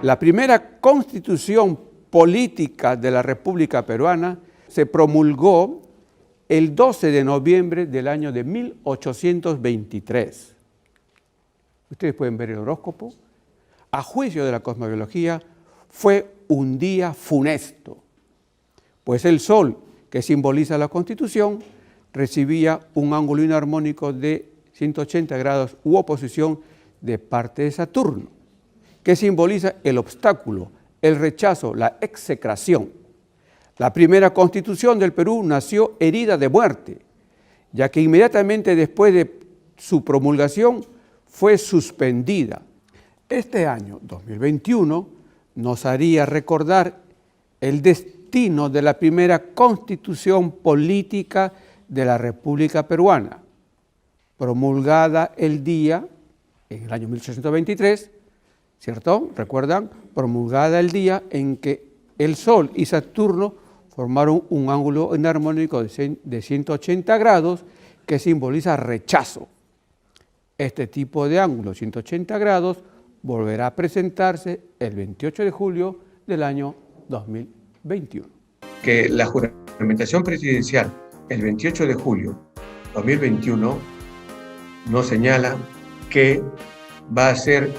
La primera constitución política de la República Peruana se promulgó el 12 de noviembre del año de 1823. Ustedes pueden ver el horóscopo. A juicio de la cosmobiología, fue un día funesto, pues el Sol, que simboliza la Constitución, recibía un ángulo inarmónico de 180 grados u oposición de parte de Saturno, que simboliza el obstáculo, el rechazo, la execración. La primera Constitución del Perú nació herida de muerte, ya que inmediatamente después de su promulgación fue suspendida. Este año 2021 nos haría recordar el destino de la primera Constitución política de la República Peruana, promulgada el día, en el año 1823, ¿cierto? ¿Recuerdan? Promulgada el día en que el Sol y Saturno formaron un ángulo inarmónico de 180 grados que simboliza rechazo. Este tipo de ángulo, 180 grados, volverá a presentarse el 28 de julio del año 2021. Que la juramentación presidencial el 28 de julio 2021 nos señala que va a ser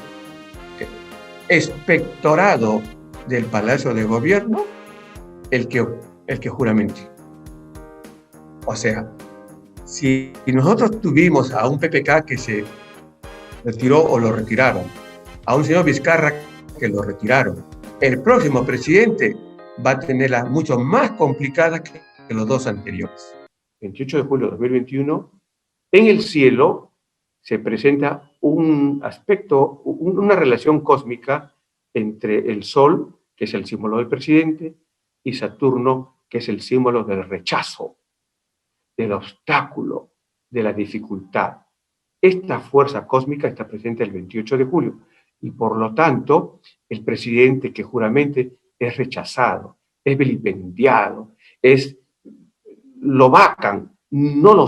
expectorado del Palacio de Gobierno el que juramente. O sea, si nosotros tuvimos a un PPK que se retiró o lo retiraron, a un señor Vizcarra que lo retiraron, el próximo presidente va a tenerla mucho más complicada que los dos anteriores. 28 de julio de 2021, en el cielo se presenta un aspecto, una relación cósmica entre el Sol, que es el símbolo del presidente, y Saturno, que es el símbolo del rechazo, del obstáculo, de la dificultad. Esta fuerza cósmica está presente el 28 de julio y por lo tanto el presidente que juramente es rechazado, es vilipendiado, lo vacan, no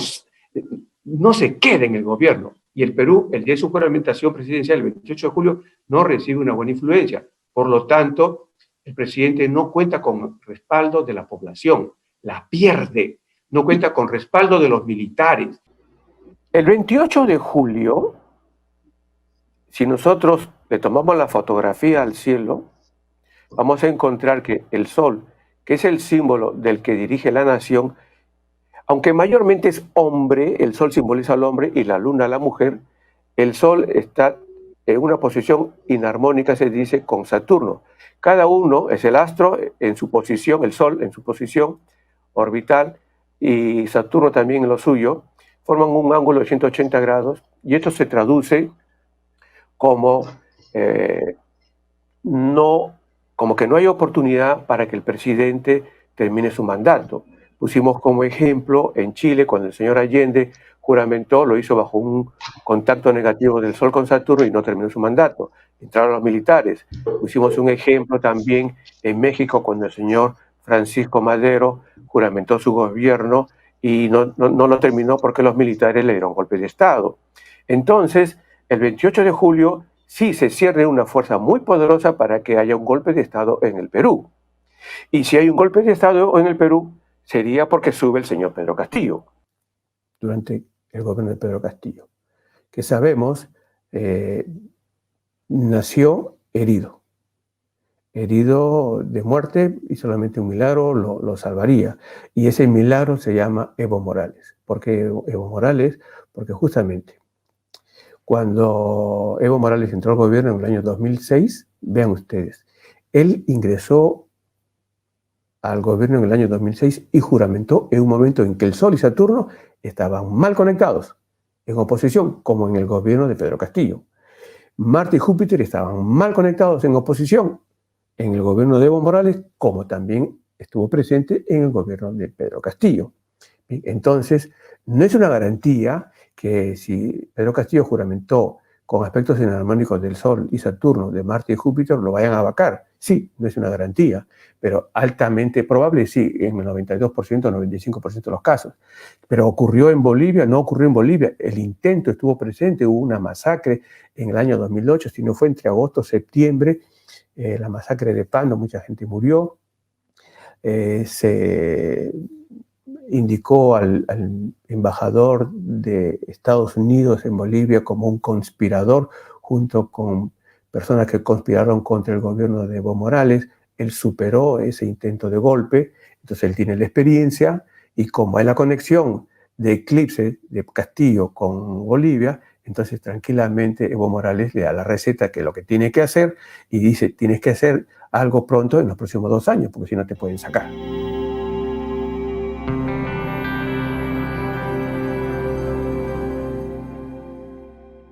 se queda en el gobierno. Y el Perú, el día de su juramentación presidencial, el 28 de julio, no recibe una buena influencia. Por lo tanto, el presidente no cuenta con respaldo de la población, la pierde, no cuenta con respaldo de los militares. El 28 de julio, si nosotros le tomamos la fotografía al cielo, vamos a encontrar que el Sol, que es el símbolo del que dirige la nación, aunque mayormente es hombre, el Sol simboliza al hombre y la Luna a la mujer, el Sol está en una posición inarmónica, se dice, con Saturno. Cada uno es el astro en su posición, el Sol en su posición orbital y Saturno también en lo suyo, forman un ángulo de 180 grados y esto se traduce como como que no hay oportunidad para que el presidente termine su mandato. Pusimos como ejemplo en Chile, cuando el señor Allende juramentó, lo hizo bajo un contacto negativo del Sol con Saturno y no terminó su mandato. Entraron los militares. Pusimos un ejemplo también en México, cuando el señor Francisco Madero juramentó su gobierno y no lo terminó porque los militares le dieron golpe de Estado. Entonces, el 28 de julio sí se cierne una fuerza muy poderosa para que haya un golpe de Estado en el Perú. Y si hay un golpe de Estado en el Perú, sería porque sube el señor Pedro Castillo. Durante el gobierno de Pedro Castillo, que sabemos nació herido de muerte y solamente un milagro lo salvaría. Y ese milagro se llama Evo Morales. ¿Por qué Evo Morales? Porque justamente cuando Evo Morales entró al gobierno en el año 2006, vean ustedes, él ingresó al gobierno en el año 2006 y juramentó en un momento en que el Sol y Saturno estaban mal conectados, en oposición, como en el gobierno de Pedro Castillo. Marte y Júpiter estaban mal conectados en oposición en el gobierno de Evo Morales, como también estuvo presente en el gobierno de Pedro Castillo. Entonces, no es una garantía que si Pedro Castillo juramentó con aspectos inarmónicos del Sol y Saturno, de Marte y Júpiter, lo vayan a vacar. Sí, no es una garantía, pero altamente probable, sí, en el 92%, 95% de los casos. Pero ocurrió en Bolivia, no ocurrió en Bolivia. El intento estuvo presente, hubo una masacre en el año 2008, si no fue entre agosto y septiembre, la masacre de Pando, mucha gente murió. Se indicó al embajador de Estados Unidos en Bolivia como un conspirador, junto con personas que conspiraron contra el gobierno de Evo Morales. Él superó ese intento de golpe, entonces él tiene la experiencia, y como hay la conexión de Eclipse, de Castillo con Bolivia, entonces tranquilamente Evo Morales le da la receta, que es lo que tiene que hacer, y dice, tienes que hacer algo pronto en los próximos 2 años, porque si no te pueden sacar.